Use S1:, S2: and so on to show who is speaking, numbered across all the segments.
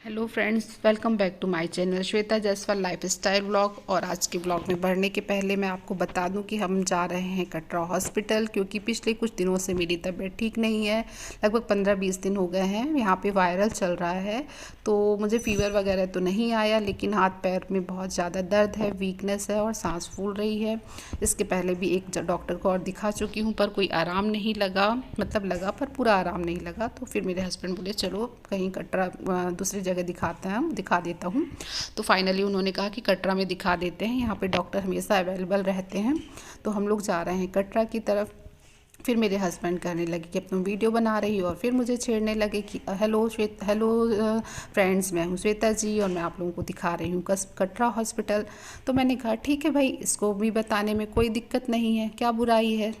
S1: Hello friends, welcome back to my channel Shweta Jaiswal lifestyle vlog. और आज के व्लॉग में बढ़ने के पहले मैं आपको बता दूं कि हम जा रहे हैं कटरा हॉस्पिटल, क्योंकि पिछले कुछ दिनों से मेरी तबीयत ठीक नहीं है। लगभग 15-20 दिन हो गए हैं। यहाँ पे वायरल चल रहा है, तो मुझे फ़ीवर वगैरह तो नहीं आया, लेकिन हाथ पैर में बहुत ज़्यादा दर्द है, वीकनेस है और सांस फूल रही है। इसके पहले भी एक डॉक्टर को और दिखा चुकी हूँ, पर कोई आराम नहीं लगा, मतलब लगा पर पूरा आराम नहीं लगा। तो फिर मेरे हस्बैंड बोले चलो कहीं कटरा दूसरी जगह दिखा देता हूँ। तो फाइनली उन्होंने कहा कि कटरा में दिखा देते हैं, यहाँ पे डॉक्टर हमेशा अवेलेबल रहते हैं। तो हम लोग जा रहे हैं कटरा की तरफ। फिर मेरे हस्बैंड कहने लगे कि अब तुम वीडियो बना रही हो, और फिर मुझे छेड़ने लगे कि हेलो फ्रेंड्स, मैं हूँ श्वेता जी और मैं आप लोगों को दिखा रही हूँ कटरा हॉस्पिटल। तो मैंने कहा ठीक है भाई, इसको भी बताने में कोई दिक्कत नहीं है, क्या बुराई है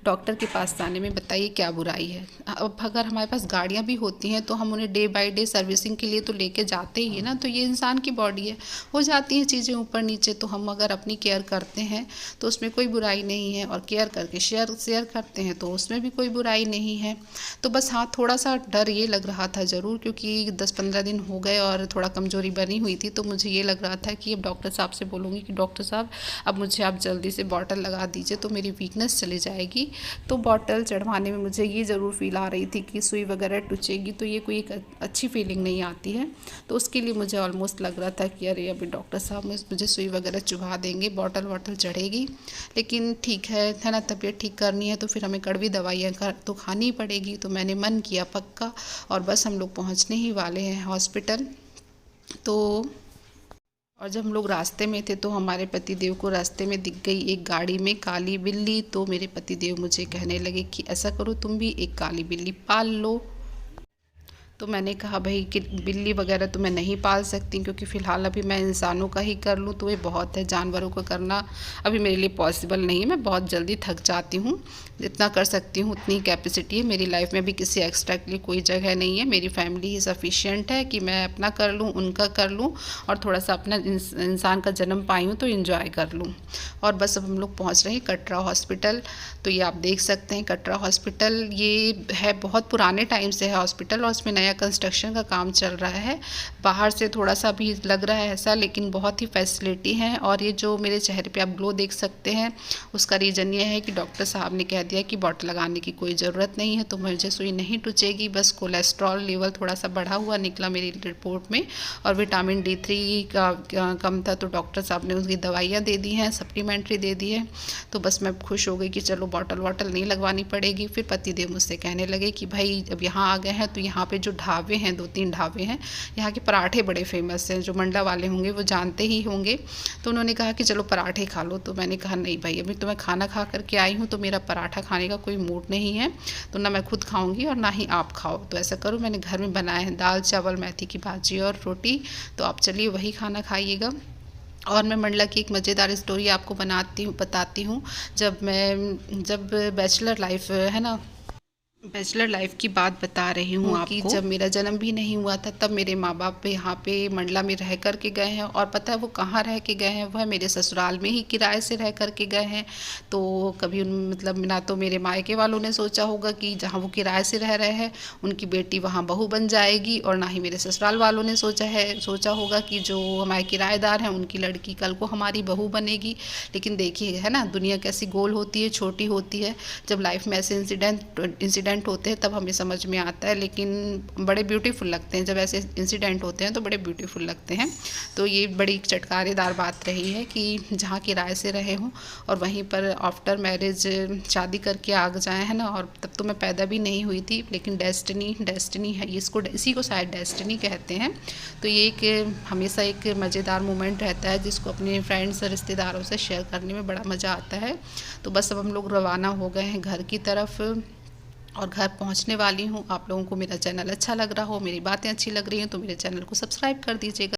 S1: डॉक्टर के पास जाने में, बताइए क्या बुराई है। अब अगर हमारे पास गाड़ियाँ भी होती हैं तो हम उन्हें डे बाय डे सर्विसिंग के लिए तो लेके जाते ही है ना। तो ये इंसान की बॉडी है, हो जाती हैं चीज़ें ऊपर नीचे, तो हम अगर अपनी केयर करते हैं तो उसमें कोई बुराई नहीं है, और केयर करके शेयर करते हैं तो उसमें भी कोई बुराई नहीं है। तो बस हाँ, थोड़ा सा डर ये लग रहा था ज़रूर, क्योंकि 10-15 दिन हो गए और थोड़ा कमज़ोरी बनी हुई थी। तो मुझे ये लग रहा था कि अब डॉक्टर साहब से बोलूँगी कि डॉक्टर साहब अब मुझे आप जल्दी से बॉटल लगा दीजिए तो मेरी वीकनेस चली जाएगी। तो बॉटल चढ़वाने में मुझे ये ज़रूर फील आ रही थी कि सुई वगैरह टूचेगी, तो ये कोई एक अच्छी फीलिंग नहीं आती है। तो उसके लिए मुझे ऑलमोस्ट लग रहा था कि अरे अभी डॉक्टर साहब मुझे सुई वगैरह चुभा देंगे, बॉटल वॉटल चढ़ेगी। लेकिन ठीक है ना, तबीयत ठीक करनी है तो फिर हमें कड़वी दवाइयाँ तो खानी ही पड़ेगी। तो मैंने मन किया पक्का, और बस हम लोग पहुँचने ही वाले हैं हॉस्पिटल। तो और जब हम लोग रास्ते में थे तो हमारे पतिदेव को रास्ते में दिख गई एक गाड़ी में काली बिल्ली। तो मेरे पतिदेव मुझे कहने लगे कि ऐसा करो, तुम भी एक काली बिल्ली पाल लो। तो मैंने कहा भाई कि बिल्ली वगैरह तो मैं नहीं पाल सकती, क्योंकि फ़िलहाल अभी मैं इंसानों का ही कर लूँ तो ये बहुत है, जानवरों का करना अभी मेरे लिए पॉसिबल नहीं है। मैं बहुत जल्दी थक जाती हूँ, जितना कर सकती हूँ उतनी कैपेसिटी है मेरी लाइफ में। भी किसी एक्स्ट्रा के लिए कोई जगह नहीं है, मेरी फैमिली ही सफिशिएंट है कि मैं अपना कर लूँ, उनका कर लूँ, और थोड़ा सा अपना इंसान का जन्म पाई हूँ तो इन्जॉय कर लूँ। और बस अब हम लोग पहुँच रहे हैं कटरा हॉस्पिटल। तो ये आप देख सकते हैं कटरा हॉस्पिटल, ये है बहुत पुराने टाइम से है हॉस्पिटल, और उसमें नया कंस्ट्रक्शन का काम चल रहा है। बाहर से थोड़ा सा भी लग रहा है ऐसा, लेकिन बहुत ही फैसिलिटी है। और ये जो मेरे चेहरे पे आप ग्लो देख सकते हैं, उसका रीज़न ये है कि डॉक्टर साहब ने कह दिया कि बॉटल लगाने की कोई ज़रूरत नहीं है, तो मुझे सुई नहीं टूचेगी। बस कोलेस्ट्रॉल लेवल थोड़ा सा बढ़ा हुआ निकला मेरी रिपोर्ट में, और विटामिन D3 का कम था, तो डॉक्टर साहब ने उसकी दवाइयाँ दे दी हैं, सप्लीमेंट्री दे दी है। तो बस मैं खुश हो गई कि चलो बॉटल वॉटल नहीं लगवानी पड़ेगी। फिर पतिदेव मुझसे कहने लगे कि भाई अब यहाँ आ गए हैं तो यहाँ पे जो ढाबे हैं, 2-3 ढाबे हैं, यहाँ के पराठे बड़े फेमस हैं, जो मंडला वाले होंगे वो जानते ही होंगे। तो उन्होंने कहा कि चलो पराठे खा लो। तो मैंने कहा नहीं भाई, अभी तो मैं खाना खा करके आई हूँ, तो मेरा पराठा खाने का कोई मूड नहीं है, तो ना मैं खुद खाऊंगी और ना ही आप खाओ। तो ऐसा करो, मैंने घर में बनाए हैं दाल चावल, मेथी की भाजी और रोटी, तो आप चलिए वही खाना खाइएगा। और मैं मंडला की एक मज़ेदार स्टोरी आपको बताती हूँ। जब बैचलर लाइफ है ना, बैचलर लाइफ की बात बता रही हूँ कि जब मेरा जन्म भी नहीं हुआ था, तब मेरे माँ बाप यहाँ पे मंडला में रह कर के गए हैं। और पता है वो कहाँ रह के गए हैं? वह मेरे ससुराल में ही किराए से रह कर के गए हैं। तो कभी मतलब ना तो मेरे मायके वालों ने सोचा होगा कि जहाँ वो किराए से रह रहे हैं उनकी बेटी वहाँ बहू बन जाएगी, और ना ही मेरे ससुराल वालों ने सोचा होगा कि जो हमारे किराएदार हैं उनकी लड़की कल को हमारी बहू बनेगी। लेकिन देखिए है ना, दुनिया कैसी गोल होती है, छोटी होती है। जब लाइफ में ऐसे इंसिडेंट होते हैं तब हमें समझ में आता है, लेकिन बड़े ब्यूटीफुल लगते हैं। जब ऐसे इंसिडेंट होते हैं तो बड़े ब्यूटीफुल लगते हैं। तो ये बड़ी चटकारेदार बात रही है कि जहाँ किराए से रहे हों और वहीं पर आफ्टर मैरिज शादी करके आ जाए, है ना। और तब तो मैं पैदा भी नहीं हुई थी, लेकिन डेस्टिनी है, इसी को शायद डेस्टिनी कहते हैं। तो ये एक हमेशा एक मज़ेदार मोमेंट रहता है, जिसको अपने फ्रेंड्स और रिश्तेदारों से शेयर करने में बड़ा मज़ा आता है। तो बस अब हम लोग रवाना हो गए हैं घर की तरफ, और घर पहुंचने वाली हूं। आप लोगों को मेरा चैनल अच्छा लग रहा हो, मेरी बातें अच्छी लग रही हैं, तो मेरे चैनल को सब्सक्राइब कर दीजिएगा।